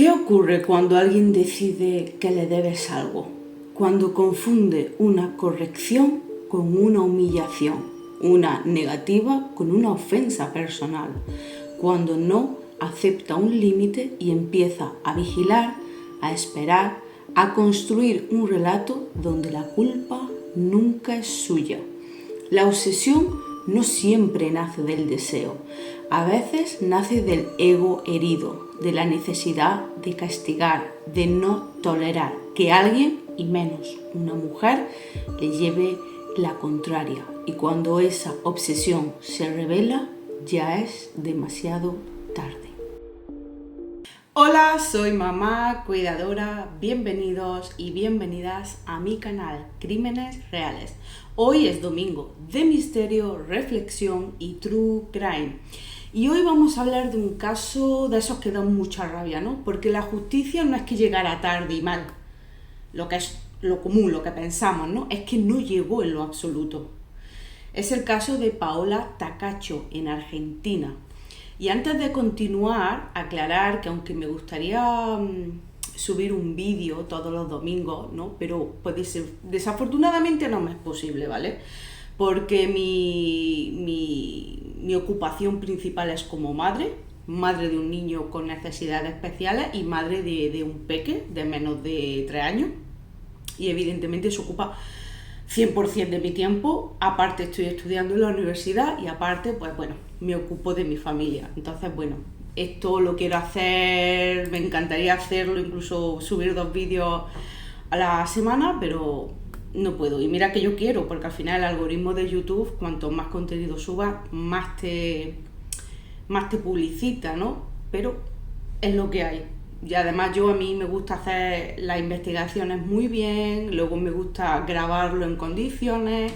¿Qué ocurre cuando alguien decide que le debes algo? Cuando confunde una corrección con una humillación, una negativa con una ofensa personal, cuando no acepta un límite y empieza a vigilar, a esperar, a construir un relato donde la culpa nunca es suya. La obsesión no siempre nace del deseo, a veces nace del ego herido, de la necesidad de castigar, de no tolerar que alguien, y menos una mujer, le lleve la contraria. Y cuando esa obsesión se revela, ya es demasiado tarde. Hola, soy mamá cuidadora, bienvenidos y bienvenidas a mi canal Crímenes Reales. Hoy es domingo de misterio, reflexión y true crime. Y hoy vamos a hablar de un caso de esos que dan mucha rabia, ¿no? Porque la justicia no es que llegara tarde y mal, lo que es lo común, lo que pensamos, ¿no? Es que no llegó en lo absoluto. Es el caso de Paola Takacsho en Argentina. Y antes de continuar, aclarar que aunque me gustaría subir un vídeo todos los domingos, ¿no? Pero puede ser, desafortunadamente no me es posible, ¿vale? Porque mi ocupación principal es como madre de un niño con necesidades especiales y madre de un peque de menos de 3 años. Y evidentemente se ocupa 100% de mi tiempo, aparte estoy estudiando en la universidad y aparte, pues bueno, me ocupo de mi familia. Entonces, bueno, esto lo quiero hacer, me encantaría hacerlo, incluso subir 2 vídeos a la semana, pero no puedo. Y mira que yo quiero, porque al final el algoritmo de YouTube, cuanto más contenido subas, más te publicita, ¿no? Pero es lo que hay. Y además a mí me gusta hacer las investigaciones muy bien, luego me gusta grabarlo en condiciones,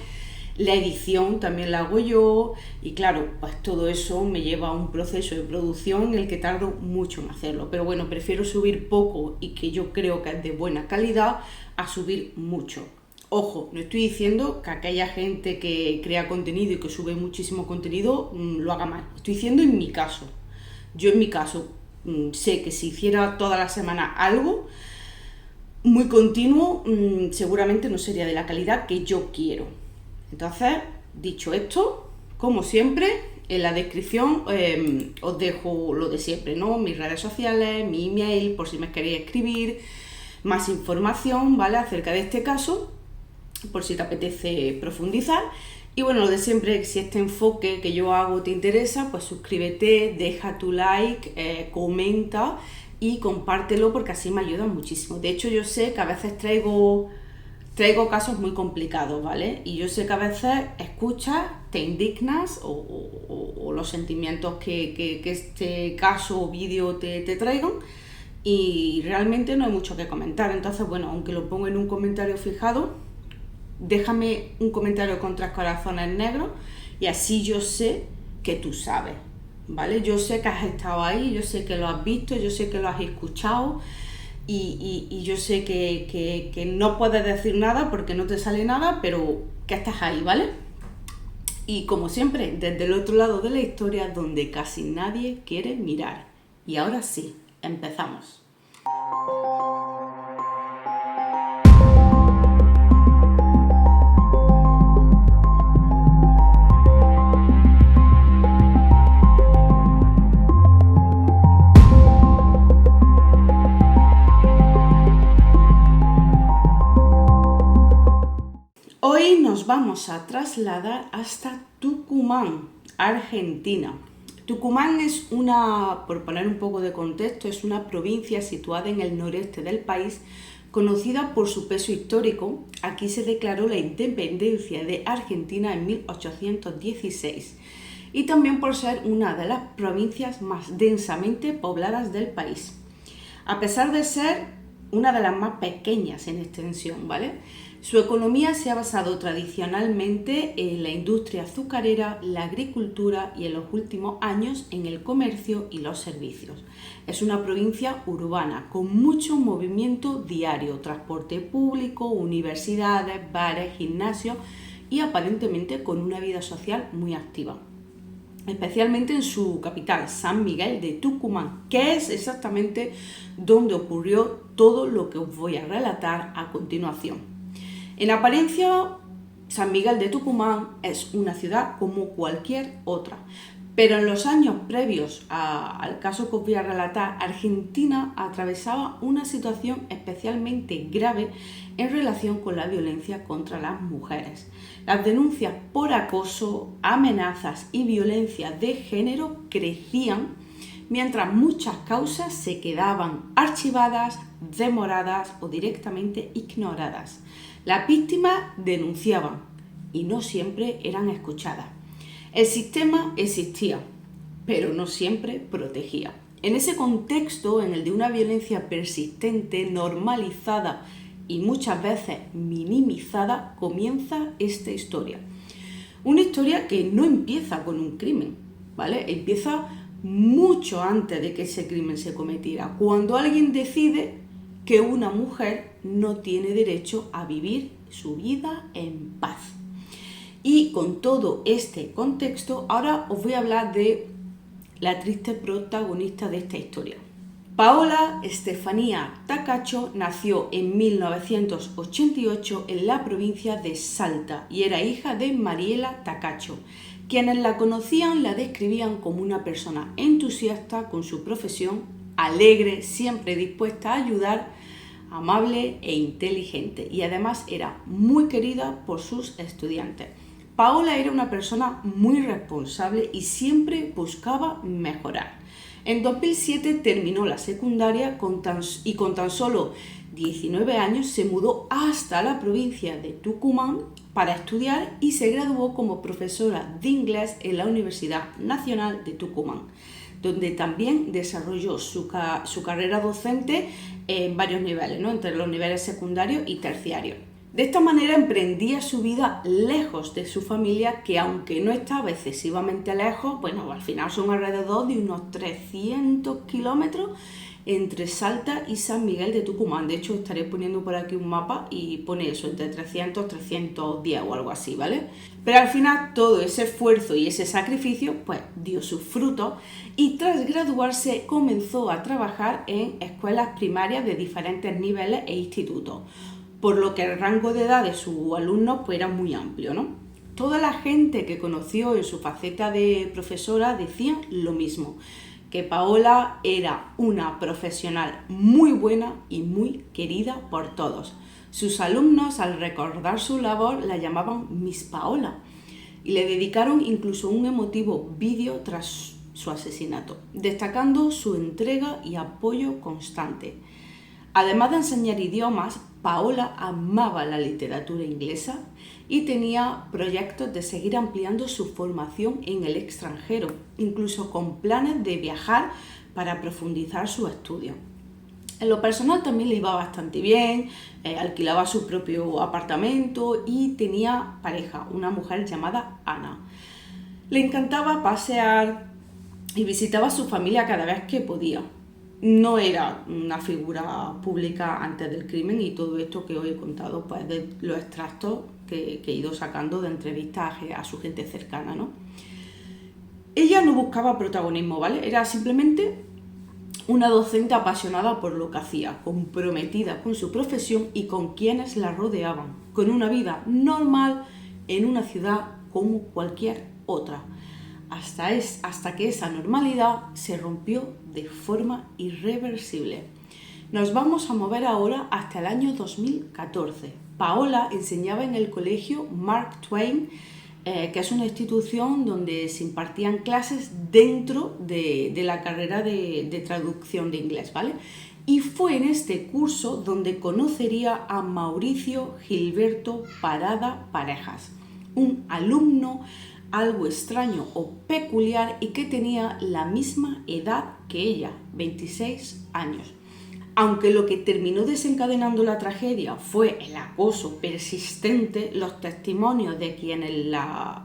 la edición también la hago yo y claro, pues todo eso me lleva a un proceso de producción en el que tardo mucho en hacerlo. Pero bueno, prefiero subir poco y que yo creo que es de buena calidad a subir mucho. Ojo, no estoy diciendo que aquella gente que crea contenido y que sube muchísimo contenido lo haga mal. Estoy diciendo en mi caso. Yo en mi caso sé que si hiciera toda la semana algo muy continuo, seguramente no sería de la calidad que yo quiero. Entonces, dicho esto, como siempre, en la descripción os dejo lo de siempre, ¿no? Mis redes sociales, mi email, por si me queréis escribir más información, ¿vale? Acerca de este caso, por si te apetece profundizar. Y bueno, lo de siempre, si este enfoque que yo hago te interesa, pues suscríbete, deja tu like, comenta y compártelo porque así me ayuda muchísimo. De hecho, yo sé que a veces traigo casos muy complicados, ¿vale? Y yo sé que a veces escuchas, te indignas o los sentimientos que este caso o vídeo te traigan y realmente no hay mucho que comentar. Entonces, bueno, aunque lo pongo en un comentario fijado, déjame un comentario con 3 corazones negros y así yo sé que tú sabes, ¿vale? Yo sé que has estado ahí, yo sé que lo has visto, yo sé que lo has escuchado y yo sé que no puedes decir nada porque no te sale nada, pero que estás ahí, ¿vale? Y como siempre, desde el otro lado de la historia donde casi nadie quiere mirar. Y ahora sí, empezamos. Hoy nos vamos a trasladar hasta Tucumán, Argentina. Tucumán es por poner un poco de contexto, es una provincia situada en el noreste del país, conocida por su peso histórico. Aquí se declaró la independencia de Argentina en 1816 y también por ser una de las provincias más densamente pobladas del país, a pesar de ser una de las más pequeñas en extensión, ¿vale? Su economía se ha basado tradicionalmente en la industria azucarera, la agricultura y en los últimos años en el comercio y los servicios. Es una provincia urbana con mucho movimiento diario, transporte público, universidades, bares, gimnasios y aparentemente con una vida social muy activa. especialmente en su capital, San Miguel de Tucumán, que es exactamente donde ocurrió todo lo que os voy a relatar a continuación. En apariencia, San Miguel de Tucumán es una ciudad como cualquier otra, pero en los años previos al caso que os voy a relatar, Argentina atravesaba una situación especialmente grave en relación con la violencia contra las mujeres. Las denuncias por acoso, amenazas y violencia de género crecían, mientras muchas causas se quedaban archivadas, demoradas o directamente ignoradas. Las víctimas denunciaban y no siempre eran escuchadas. El sistema existía, pero no siempre protegía. En ese contexto, en el de una violencia persistente, normalizada y muchas veces minimizada, comienza esta historia. Una historia que no empieza con un crimen, ¿vale? Empieza mucho antes de que ese crimen se cometiera, cuando alguien decide que una mujer no tiene derecho a vivir su vida en paz. Y con todo este contexto, ahora os voy a hablar de la triste protagonista de esta historia. Paola Estefanía Takacsho nació en 1988 en la provincia de Salta y era hija de Mariela Takacsho. Quienes la conocían la describían como una persona entusiasta con su profesión, alegre, siempre dispuesta a ayudar, amable e inteligente, y además era muy querida por sus estudiantes. Paola era una persona muy responsable y siempre buscaba mejorar. En 2007 terminó la secundaria y con tan solo 19 años se mudó hasta la provincia de Tucumán para estudiar y se graduó como profesora de inglés en la Universidad Nacional de Tucumán, donde también desarrolló su carrera docente en varios niveles, ¿no? Entre los niveles secundarios y terciarios. De esta manera emprendía su vida lejos de su familia, que aunque no estaba excesivamente lejos, bueno, al final son alrededor de unos 300 kilómetros entre Salta y San Miguel de Tucumán. De hecho, estaré poniendo por aquí un mapa y pone eso, entre 300 y 310 o algo así, ¿vale? Pero al final todo ese esfuerzo y ese sacrificio pues dio sus frutos, y tras graduarse comenzó a trabajar en escuelas primarias de diferentes niveles e institutos, por lo que el rango de edad de sus alumnos pues era muy amplio, ¿no? Toda la gente que conoció en su faceta de profesora decían lo mismo, que Paola era una profesional muy buena y muy querida por todos. Sus alumnos, al recordar su labor, la llamaban Miss Paola y le dedicaron incluso un emotivo vídeo tras su asesinato, destacando su entrega y apoyo constante. Además de enseñar idiomas, Paola amaba la literatura inglesa y tenía proyectos de seguir ampliando su formación en el extranjero, incluso con planes de viajar para profundizar sus estudios. En lo personal también le iba bastante bien, alquilaba su propio apartamento y tenía pareja, una mujer llamada Ana. Le encantaba pasear y visitaba a su familia cada vez que podía. No era una figura pública antes del crimen, y todo esto que os he contado pues de los extractos que he ido sacando de entrevistas a su gente cercana, ¿no? Ella no buscaba protagonismo, ¿vale? Era simplemente una docente apasionada por lo que hacía, comprometida con su profesión y con quienes la rodeaban, con una vida normal en una ciudad como cualquier otra, hasta que esa normalidad se rompió de forma irreversible. Nos vamos a mover ahora hasta el año 2014. Paola enseñaba en el colegio Mark Twain, que es una institución donde se impartían clases dentro de la carrera de traducción de inglés, ¿vale? Y fue en este curso donde conocería a Mauricio Gilberto Parada Parejas, un alumno algo extraño o peculiar y que tenía la misma edad que ella, 26 años. Aunque lo que terminó desencadenando la tragedia fue el acoso persistente, los testimonios de quienes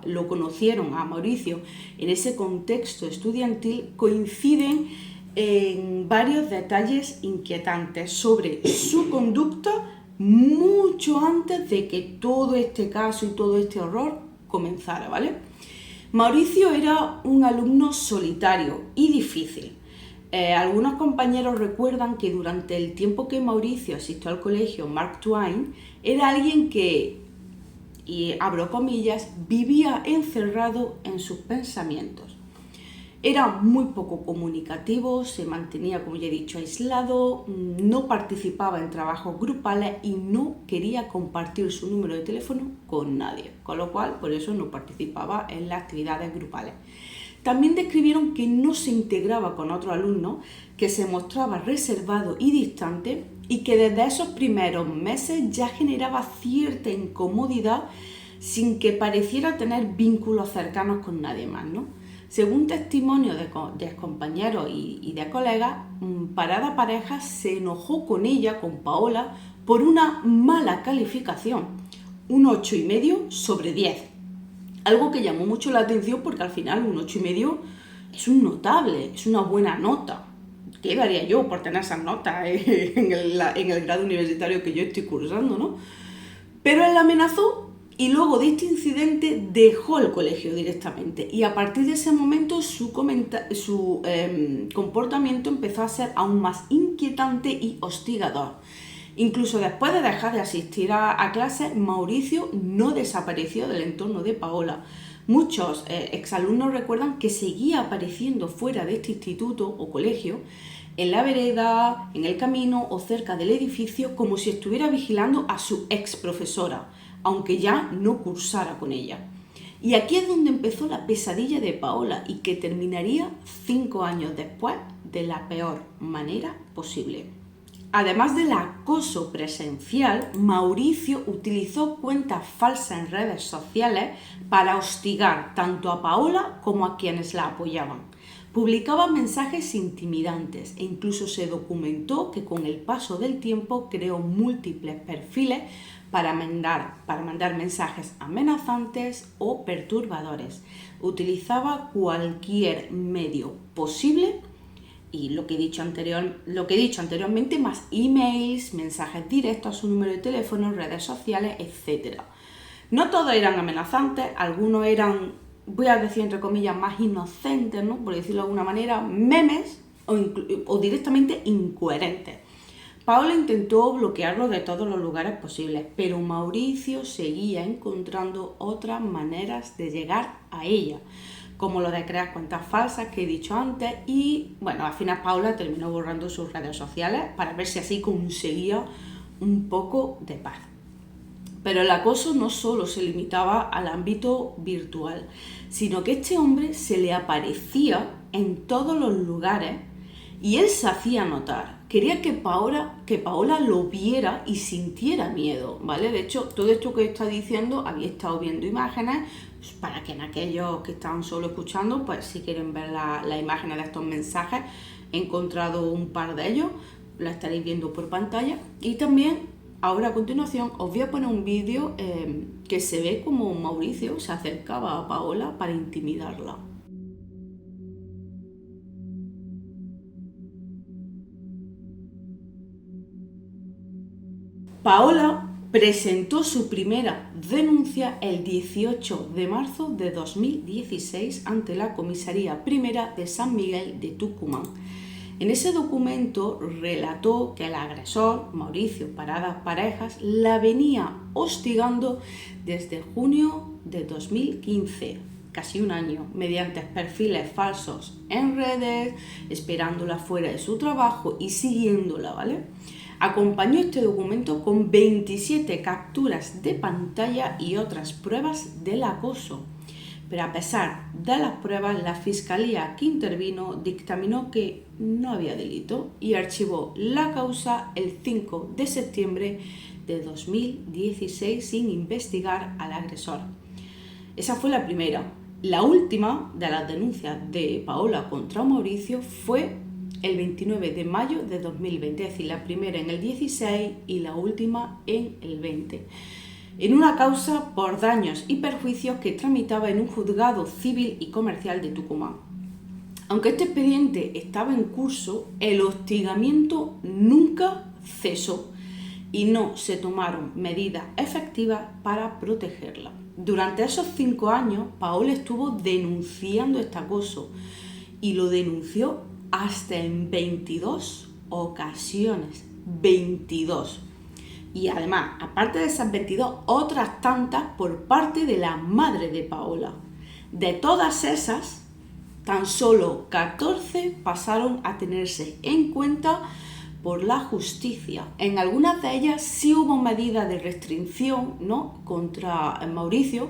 lo conocieron a Mauricio en ese contexto estudiantil coinciden en varios detalles inquietantes sobre su conducta mucho antes de que todo este caso y todo este horror comenzara, ¿vale? Mauricio era un alumno solitario y difícil. Algunos compañeros recuerdan que durante el tiempo que Mauricio asistió al colegio Mark Twain, era alguien que, y abro comillas, vivía encerrado en sus pensamientos. Era muy poco comunicativo, se mantenía, como ya he dicho, aislado, no participaba en trabajos grupales y no quería compartir su número de teléfono con nadie, con lo cual por eso no participaba en las actividades grupales. También describieron que no se integraba con otros alumnos, que se mostraba reservado y distante y que desde esos primeros meses ya generaba cierta incomodidad sin que pareciera tener vínculos cercanos con nadie más, ¿no? Según testimonio de compañeros y de colegas, Parada Parejas se enojó con ella, con Paola, por una mala calificación, un 8,5 sobre 10. Algo que llamó mucho la atención porque al final un 8,5 es un notable, es una buena nota. ¿Qué daría yo por tener esas notas en el grado universitario que yo estoy cursando, ¿no? Pero él la amenazó y luego de este incidente dejó el colegio directamente. Y a partir de ese momento su comportamiento empezó a ser aún más inquietante y hostigador. Incluso después de dejar de asistir a clases, Mauricio no desapareció del entorno de Paola. Muchos exalumnos recuerdan que seguía apareciendo fuera de este instituto o colegio, en la vereda, en el camino o cerca del edificio, como si estuviera vigilando a su ex profesora, aunque ya no cursara con ella. Y aquí es donde empezó la pesadilla de Paola y que terminaría 5 años después de la peor manera posible. Además del acoso presencial, Mauricio utilizó cuentas falsas en redes sociales para hostigar tanto a Paola como a quienes la apoyaban. Publicaba mensajes intimidantes e incluso se documentó que con el paso del tiempo creó múltiples perfiles para mandar mensajes amenazantes o perturbadores. Utilizaba cualquier medio posible y lo que he dicho anteriormente, más emails, mensajes directos a su número de teléfono, redes sociales, etc. No todos eran amenazantes, algunos eran, voy a decir entre comillas, más inocentes, ¿no? Por decirlo de alguna manera, memes o directamente incoherentes. Paola intentó bloquearlo de todos los lugares posibles, pero Mauricio seguía encontrando otras maneras de llegar a ella, como lo de crear cuentas falsas que he dicho antes y, bueno, al final Paola terminó borrando sus redes sociales para ver si así conseguía un poco de paz. Pero el acoso no solo se limitaba al ámbito virtual, sino que este hombre se le aparecía en todos los lugares y él se hacía notar. Quería que Paola lo viera y sintiera miedo, ¿vale? De hecho, todo esto que está diciendo, había estado viendo imágenes, pues para que en aquellos que están solo escuchando, pues si quieren ver las imágenes de estos mensajes, he encontrado un par de ellos, la estaréis viendo por pantalla. Y también, ahora a continuación, os voy a poner un vídeo que se ve como Mauricio se acercaba a Paola para intimidarla. Paola presentó su primera denuncia el 18 de marzo de 2016 ante la Comisaría Primera de San Miguel de Tucumán. En ese documento relató que el agresor, Mauricio Paradas Parejas, la venía hostigando desde junio de 2015, casi un año, mediante perfiles falsos en redes, esperándola fuera de su trabajo y siguiéndola, ¿vale? Acompañó este documento con 27 capturas de pantalla y otras pruebas del acoso. Pero a pesar de las pruebas, la fiscalía que intervino dictaminó que no había delito y archivó la causa el 5 de septiembre de 2016 sin investigar al agresor. Esa fue la primera. La última de las denuncias de Paola contra Mauricio fue el 29 de mayo de 2020, es decir, la primera en el 16 y la última en el 20, en una causa por daños y perjuicios que tramitaba en un juzgado civil y comercial de Tucumán. Aunque este expediente estaba en curso, el hostigamiento nunca cesó y no se tomaron medidas efectivas para protegerla. Durante esos 5 años, Paola estuvo denunciando este acoso y lo denunció hasta en 22 ocasiones. 22. Y además, aparte de esas 22, otras tantas por parte de la madre de Paola. De todas esas, tan solo 14 pasaron a tenerse en cuenta por la justicia. En algunas de ellas sí hubo medidas de restricción, ¿no?, contra Mauricio,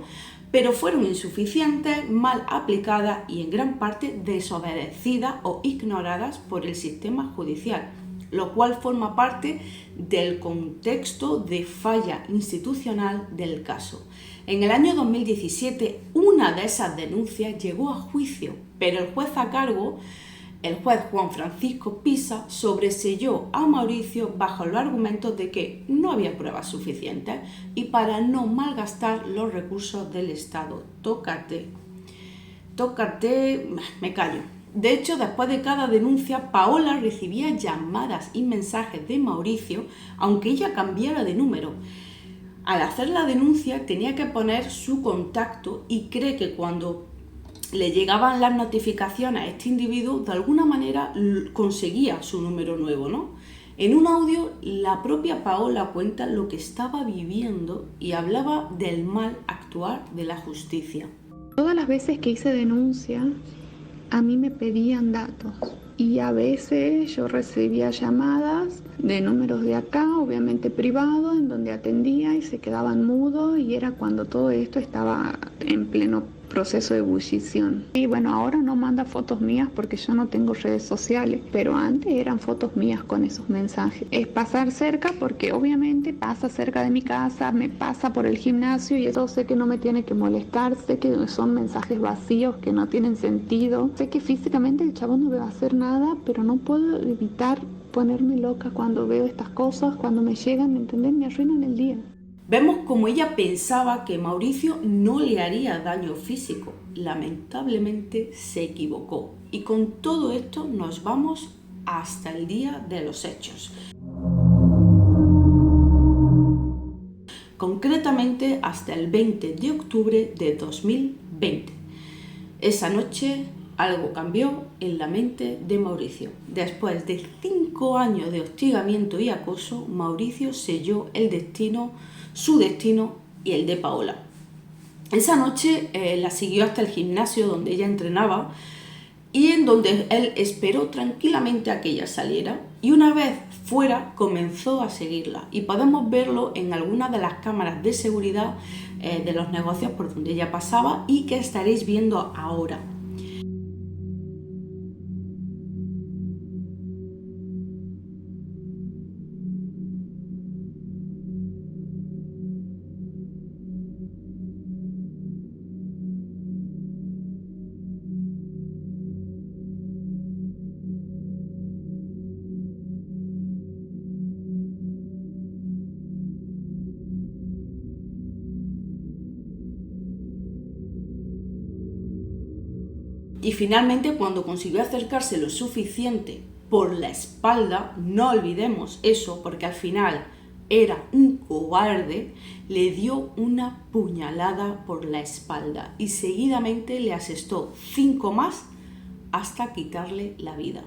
pero fueron insuficientes, mal aplicadas y en gran parte desobedecidas o ignoradas por el sistema judicial, lo cual forma parte del contexto de falla institucional del caso. En el año 2017, una de esas denuncias llegó a juicio, pero el juez a cargo, el juez Juan Francisco Pisa, sobreseyó a Mauricio bajo los argumentos de que no había pruebas suficientes y para no malgastar los recursos del Estado. Tócate, me callo. De hecho, después de cada denuncia, Paola recibía llamadas y mensajes de Mauricio, aunque ella cambiara de número. Al hacer la denuncia tenía que poner su contacto y cree que cuando le llegaban las notificaciones a este individuo, de alguna manera conseguía su número nuevo, ¿no? En un audio, la propia Paola cuenta lo que estaba viviendo y hablaba del mal actuar de la justicia. Todas las veces que hice denuncia, a mí me pedían datos y a veces yo recibía llamadas de números de acá, obviamente privados, en donde atendía y se quedaban mudos y era cuando todo esto estaba en pleno proceso de ebullición. Y bueno, ahora no manda fotos mías porque yo no tengo redes sociales, pero antes eran fotos mías con esos mensajes. Es pasar cerca porque obviamente pasa cerca de mi casa, me pasa por el gimnasio y eso sé que no me tiene que molestar, sé que son mensajes vacíos que no tienen sentido, sé que físicamente el chavo no me va a hacer nada, pero no puedo evitar ponerme loca cuando veo estas cosas, cuando me llegan, ¿me entendés? Me arruinan el día. Vemos como ella pensaba que Mauricio no le haría daño físico. Lamentablemente se equivocó. Y con todo esto nos vamos hasta el día de los hechos. Concretamente hasta el 20 de octubre de 2020. Esa noche algo cambió en la mente de Mauricio. Después de 5 años de hostigamiento y acoso, Mauricio selló su destino y el de Paola. Esa noche la siguió hasta el gimnasio donde ella entrenaba y en donde él esperó tranquilamente a que ella saliera, y una vez fuera comenzó a seguirla y podemos verlo en algunas de las cámaras de seguridad de los negocios por donde ella pasaba y que estaréis viendo ahora. Y finalmente, cuando consiguió acercarse lo suficiente por la espalda, no olvidemos eso porque al final era un cobarde, le dio una puñalada por la espalda y seguidamente le asestó 5 más hasta quitarle la vida.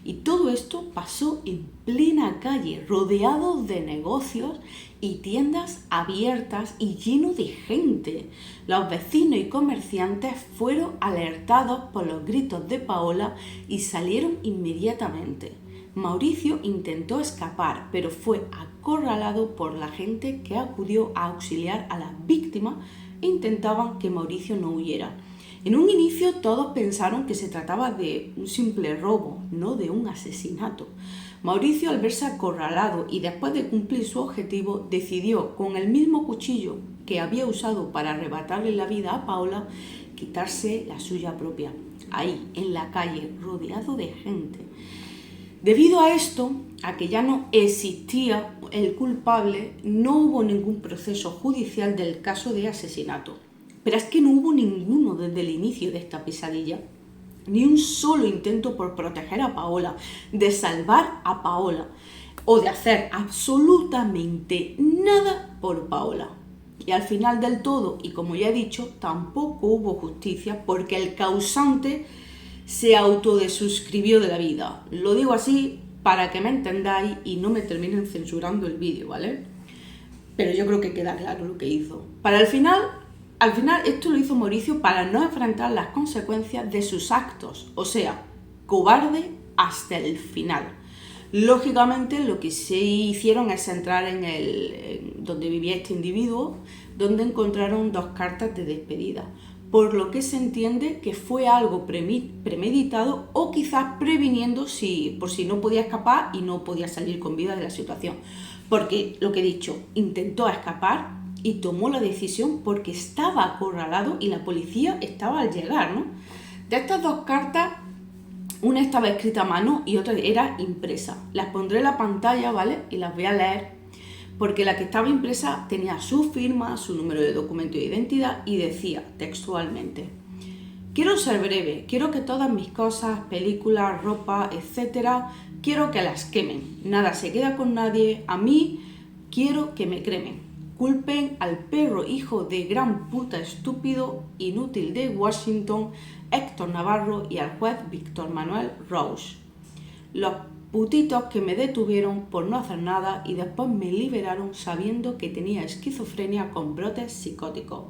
Y todo esto pasó en plena calle, rodeado de negocios y tiendas abiertas y lleno de gente. Los vecinos y comerciantes fueron alertados por los gritos de Paola y salieron inmediatamente. Mauricio intentó escapar, pero fue acorralado por la gente que acudió a auxiliar a las víctimas e intentaban que Mauricio no huyera. En un inicio todos pensaron que se trataba de un simple robo, no de un asesinato. Mauricio, al verse acorralado y después de cumplir su objetivo, decidió, con el mismo cuchillo que había usado para arrebatarle la vida a Paola, quitarse la suya propia, ahí, en la calle, rodeado de gente. Debido a esto, a que ya no existía el culpable, no hubo ningún proceso judicial del caso de asesinato. Pero es que no hubo ninguno desde el inicio de esta pesadilla, ni un solo intento por proteger a Paola, de salvar a Paola. o de hacer absolutamente nada por Paola. Y al final del todo, y como ya he dicho, tampoco hubo justicia porque el causante se autodesuscribió de la vida. Lo digo así para que me entendáis y no me terminen censurando el vídeo, ¿vale? Pero yo creo que queda claro lo que hizo. Al final esto lo hizo Mauricio para no enfrentar las consecuencias de sus actos, o sea, cobarde hasta el final. Lógicamente lo que se hicieron es entrar en donde vivía este individuo, donde encontraron 2 cartas de despedida, por lo que se entiende que fue algo premeditado o quizás previniendo por si no podía escapar y no podía salir con vida de la situación. Porque, lo que he dicho, intentó escapar y tomó la decisión porque estaba acorralado y la policía estaba al llegar, ¿no? De estas 2 cartas, una estaba escrita a mano y otra era impresa. Las pondré en la pantalla, ¿vale? Y las voy a leer, porque la que estaba impresa tenía su firma, su número de documento de identidad y decía textualmente: quiero ser breve, quiero que todas mis cosas, películas, ropa, etcétera, quiero que las quemen. Nada se queda con nadie, a mí quiero que me cremen. Culpen al perro hijo de gran puta estúpido, inútil de Washington, Héctor Navarro, y al juez Víctor Manuel Roche. Los putitos que me detuvieron por no hacer nada y después me liberaron sabiendo que tenía esquizofrenia con brotes psicóticos.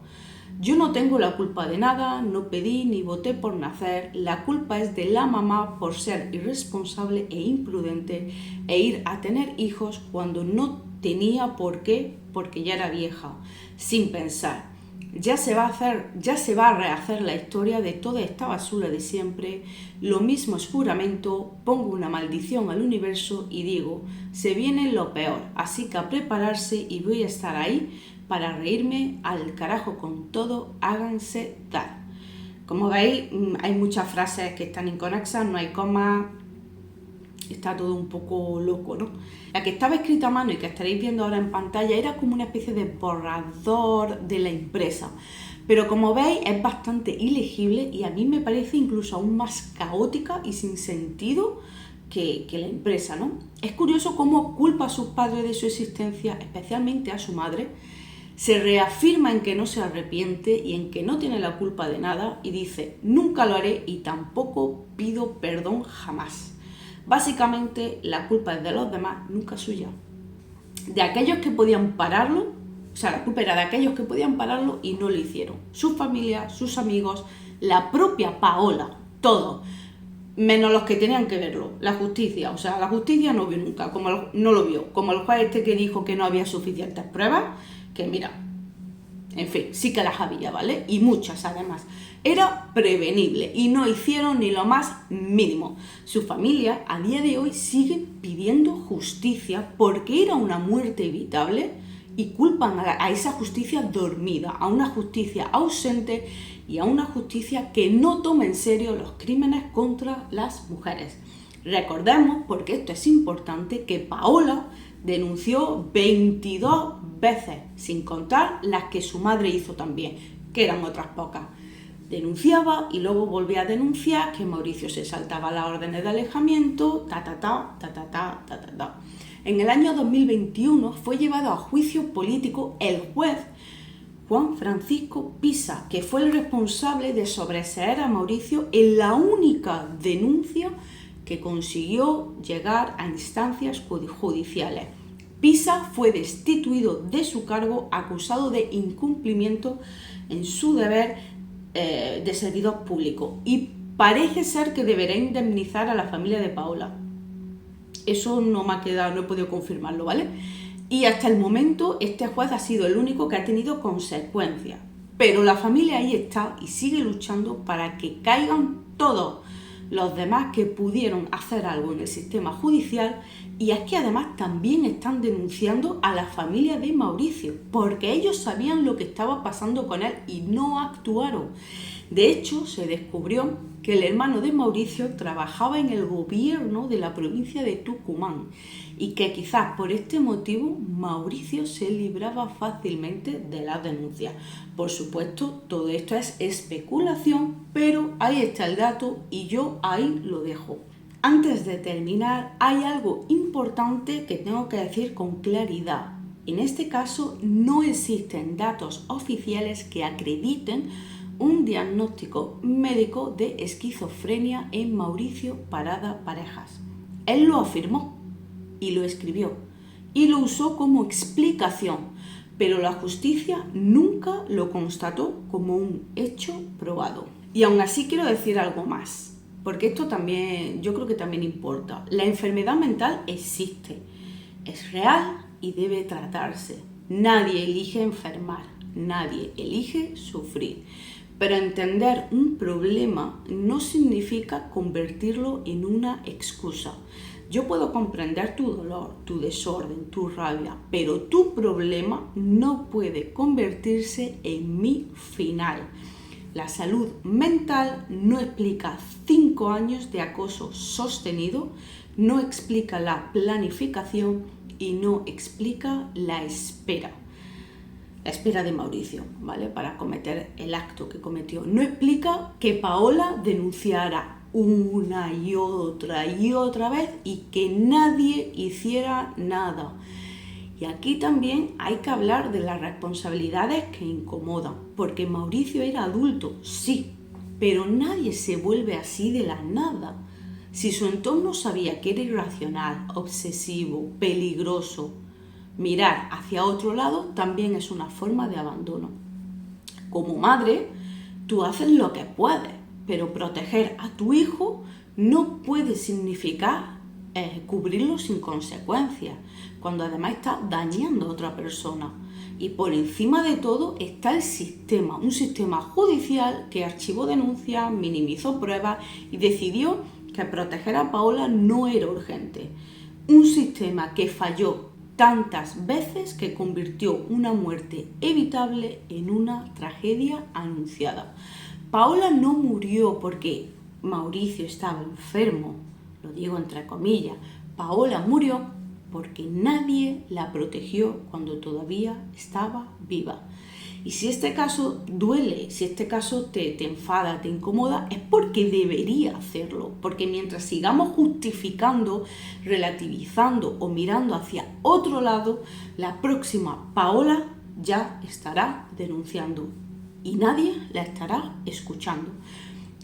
Yo no tengo la culpa de nada, no pedí ni voté por nacer, la culpa es de la mamá por ser irresponsable e imprudente e ir a tener hijos cuando no tenía por qué, porque ya era vieja, sin pensar. Ya se va a rehacer la historia de toda esta basura de siempre, lo mismo es juramento, pongo una maldición al universo y digo, se viene lo peor, así que a prepararse y voy a estar ahí para reírme al carajo con todo, háganse dar. Como veis, hay muchas frases que están inconexas, no hay comas, está todo un poco loco, ¿no? La que estaba escrita a mano y que estaréis viendo ahora en pantalla era como una especie de borrador de la impresa, pero como veis es bastante ilegible y a mí me parece incluso aún más caótica y sin sentido que la impresa, ¿no? Es curioso cómo culpa a sus padres de su existencia, especialmente a su madre, se reafirma en que no se arrepiente y en que no tiene la culpa de nada y dice, nunca lo haré y tampoco pido perdón jamás. Básicamente la culpa es de los demás, nunca suya. De aquellos que podían pararlo, o sea, la culpa era de aquellos que podían pararlo y no lo hicieron. Su familia, sus amigos, la propia Paola, todos, menos los que tenían que verlo, la justicia. O sea, la justicia no vio nunca, no lo vio. Como el juez este que dijo que no había suficientes pruebas, que mira, en fin, sí que las había, ¿vale? Y muchas además. Era prevenible y no hicieron ni lo más mínimo. Su familia a día de hoy sigue pidiendo justicia porque era una muerte evitable y culpan a esa justicia dormida, a una justicia ausente y a una justicia que no toma en serio los crímenes contra las mujeres. Recordemos, porque esto es importante, que Paola denunció 22 veces, sin contar las que su madre hizo también, que eran otras pocas. Denunciaba y luego volvía a denunciar que Mauricio se saltaba las órdenes de alejamiento, En el año 2021 fue llevado a juicio político el juez Juan Francisco Pisa, que fue el responsable de sobreseer a Mauricio en la única denuncia que consiguió llegar a instancias judiciales. Pisa fue destituido de su cargo acusado de incumplimiento en su deber de servidor público y parece ser que deberá indemnizar a la familia de Paola. Eso no me ha quedado, no he podido confirmarlo, ¿vale? Y hasta el momento este juez ha sido el único que ha tenido consecuencias, pero la familia ahí está y sigue luchando para que caigan todos los demás que pudieron hacer algo en el sistema judicial, y es que además también están denunciando a la familia de Mauricio porque ellos sabían lo que estaba pasando con él y no actuaron. De hecho, se descubrió que el hermano de Mauricio trabajaba en el gobierno de la provincia de Tucumán y que quizás por este motivo Mauricio se libraba fácilmente de las denuncias. Por supuesto, todo esto es especulación, pero ahí está el dato y yo ahí lo dejo. Antes de terminar, hay algo importante que tengo que decir con claridad. En este caso, no existen datos oficiales que acrediten un diagnóstico médico de esquizofrenia en Mauricio Parada Parejas. Él lo afirmó y lo escribió y lo usó como explicación, pero la justicia nunca lo constató como un hecho probado. Y aún así quiero decir algo más, porque esto también, yo creo que también importa. La enfermedad mental existe, es real y debe tratarse. Nadie elige enfermar, nadie elige sufrir. Pero entender un problema no significa convertirlo en una excusa. Yo puedo comprender tu dolor, tu desorden, tu rabia, pero tu problema no puede convertirse en mi final. La salud mental no explica 5 años de acoso sostenido, no explica la planificación y no explica la espera de Mauricio, ¿vale? Para cometer el acto que cometió. No explica que Paola denunciara una y otra vez y que nadie hiciera nada. Y aquí también hay que hablar de las responsabilidades que incomodan, porque Mauricio era adulto, sí, pero nadie se vuelve así de la nada. Si su entorno sabía que era irracional, obsesivo, peligroso, mirar hacia otro lado también es una forma de abandono. Como madre, tú haces lo que puedes, pero proteger a tu hijo no puede significar cubrirlo sin consecuencias, cuando además está dañando a otra persona. Y por encima de todo está el sistema, un sistema judicial que archivó denuncias, minimizó pruebas y decidió que proteger a Paola no era urgente. Un sistema que falló tantas veces que convirtió una muerte evitable en una tragedia anunciada. Paola no murió porque Mauricio estaba enfermo, lo digo entre comillas. Paola murió porque nadie la protegió cuando todavía estaba viva. Y si este caso duele, si este caso te enfada, te incomoda, es porque debería hacerlo. Porque mientras sigamos justificando, relativizando o mirando hacia otro lado, la próxima Paola ya estará denunciando y nadie la estará escuchando.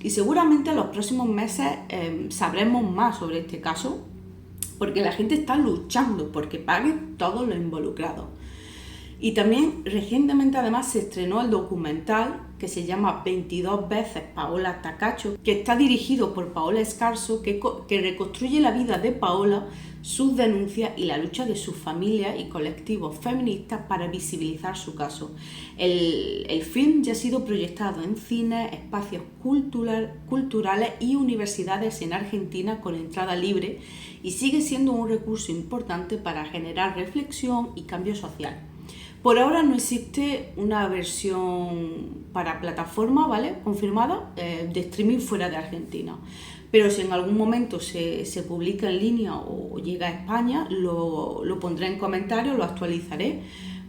Y seguramente en los próximos meses sabremos más sobre este caso, porque la gente está luchando porque paguen todos los involucrados. Y también recientemente además se estrenó el documental que se llama 22 veces Paola Takacsho, que está dirigido por Paola Escarso, que reconstruye la vida de Paola, sus denuncias y la lucha de su familia y colectivos feministas para visibilizar su caso. El film ya ha sido proyectado en cines, espacios culturales y universidades en Argentina con entrada libre y sigue siendo un recurso importante para generar reflexión y cambio social. Por ahora no existe una versión para plataforma, ¿vale?, confirmada de streaming fuera de Argentina. Pero si en algún momento se publica en línea o llega a España, lo pondré en comentarios, lo actualizaré,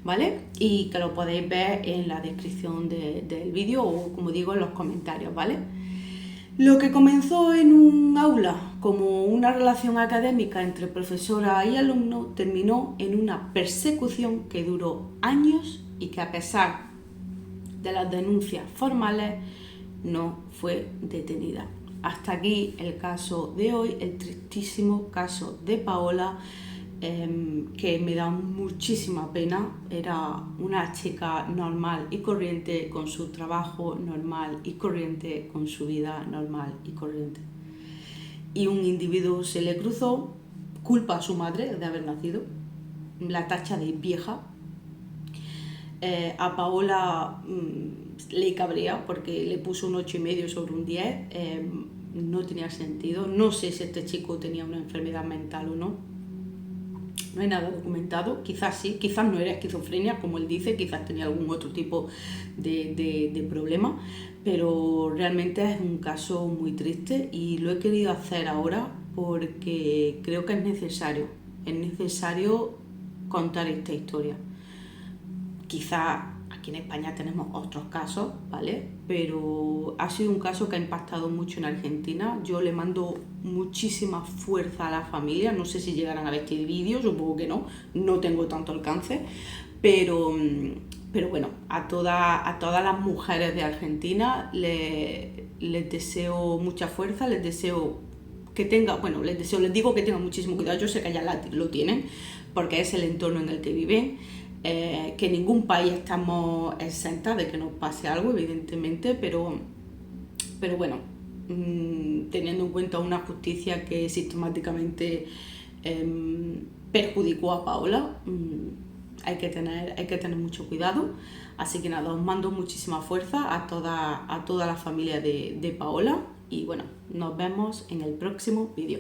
¿vale? Y que lo podéis ver en la descripción del vídeo o, como digo, en los comentarios, ¿vale? Lo que comenzó en un aula como una relación académica entre profesora y alumno terminó en una persecución que duró años y que, a pesar de las denuncias formales, no fue detenida. Hasta aquí el caso de hoy, el tristísimo caso de Paola, que me da muchísima pena. Era una chica normal y corriente, con su trabajo normal y corriente, con su vida normal y corriente. Y un individuo se le cruzó, culpa a su madre de haber nacido, la tacha de vieja. A Paola le cabrea porque le puso un 8,5 sobre un 10. No tenía sentido. No sé si este chico tenía una enfermedad mental o no. No hay nada documentado. Quizás sí, quizás no era esquizofrenia, como él dice, quizás tenía algún otro tipo de problema, pero realmente es un caso muy triste y lo he querido hacer ahora porque creo que es necesario contar esta historia. Quizás aquí en España tenemos otros casos, ¿vale? Pero ha sido un caso que ha impactado mucho en Argentina. Yo le mando muchísima fuerza a la familia, no sé si llegarán a ver este vídeo, supongo que no tengo tanto alcance, pero bueno, a todas las mujeres de Argentina les deseo mucha fuerza, les deseo que tengan, bueno, les digo que tengan muchísimo cuidado, yo sé que ya lo tienen, porque es el entorno en el que viven, que en ningún país estamos exentas de que nos pase algo, evidentemente, pero bueno, teniendo en cuenta una justicia que sistemáticamente perjudicó a Paola, hay que tener mucho cuidado. Así que nada, os mando muchísima fuerza a toda la familia de Paola y bueno, nos vemos en el próximo vídeo.